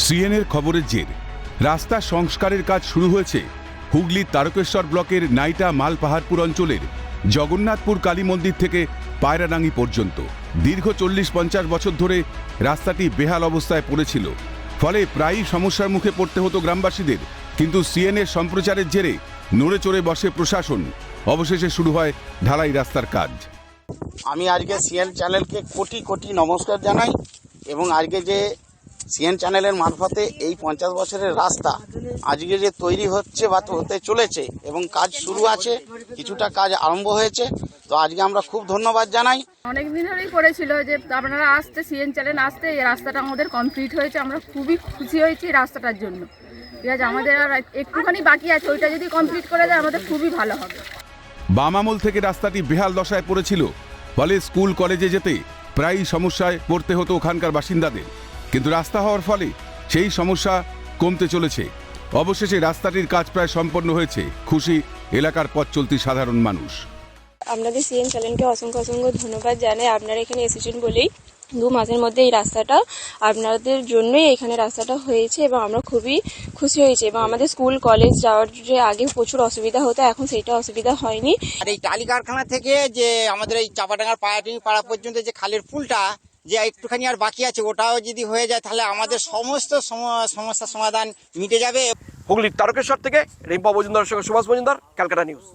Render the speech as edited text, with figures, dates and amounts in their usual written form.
সিএনএর খবরের জের রাস্তা সংস্কারের কাজ শুরু হয়েছে হুগলির তারকেশ্বর ব্লকের নাইটা মালপাহাড়পুর অঞ্চলের জগন্নাথপুর কালী মন্দির থেকে পায়রাডাঙ্গি পর্যন্ত দীর্ঘ 40-50 বছর ধরে রাস্তাটি বেহাল অবস্থায় পড়েছিল, ফলে প্রায়ই সমস্যার মুখে পড়তে হতো গ্রামবাসীদের। কিন্তু সিএনএর সম্প্রচারের জেরে নড়ে চড়ে বসে প্রশাসন। অবশেষে শুরু হয় ঢালাই রাস্তার কাজ। আমি আজকে সিএন চ্যানেলকে কোটি কোটি নমস্কার জানাই এবং আজকে যে সিএন চ্যানেলের মারফতে এই 50 বছরের রাস্তা আজকে যে তৈরি হচ্ছে বা হতে চলেছে এবং কাজ শুরু আছে, কিছুটা কাজ আরম্ভ হয়েছে, তো আজকে আমরা খুব ধন্যবাদ জানাই। অনেক দিন ধরেই পড়েছিল যে আপনারা আসতে, সিএন চ্যানেল আসতে এই রাস্তাটা আমাদের কমপ্লিট হয়েছে। আমরা খুবই খুশি হয়েছি রাস্তাটার জন্য। ঠিক আছে, আমাদের আর একটুখানি বাকি আছে, ওইটা যদি কমপ্লিট করে দেয় আমাদের খুবই ভালো হবে। বাম আমল থেকে রাস্তাটি বেহাল দশায় পড়েছিল, ফলে স্কুল কলেজে যেতে প্রায়ই সমস্যায় পড়তে হতো ওখানকার বাসিন্দাদের। কিন্তু রাস্তা হওয়ার ফলে সেই সমস্যা কমতে চলেছে। অবশেষে রাস্তাটির কাজ প্রায় সম্পন্ন হয়েছে। খুশি এলাকার পথ চলতি সাধারণ মানুষ। আপনাদের সিএন চ্যানেলকে অসংখ্য অসংখ্য ধন্যবাদ জানাই। আপনারা এখানে এসেছেন বলেই 2 মাসের মধ্যে এই রাস্তাটা আপনাদের জন্যই এখানে রাস্তাটা হয়েছে এবং আমরা খুবই খুশি হয়েছি। এবং আমাদের স্কুল কলেজ যাওয়ার যে আগে প্রচুর অসুবিধা হতো, এখন সেইটা অসুবিধা হয়নি। আর এই টালি কারখানা থেকে যে আমাদের এই চাপাডাঙ্গার পাড়া পর্যন্ত যে খালের পুলটা যে একটুখানি আর বাকি আছে, ওটাও যদি হয়ে যায় তাহলে আমাদের সমস্ত সমস্যার সমাধান মিটে যাবে। হুগলির তারকেশ্বর থেকে রিম্পা মজুমদারের সঙ্গে সুভাষ মজুমদার, ক্যালকাটা নিউজ।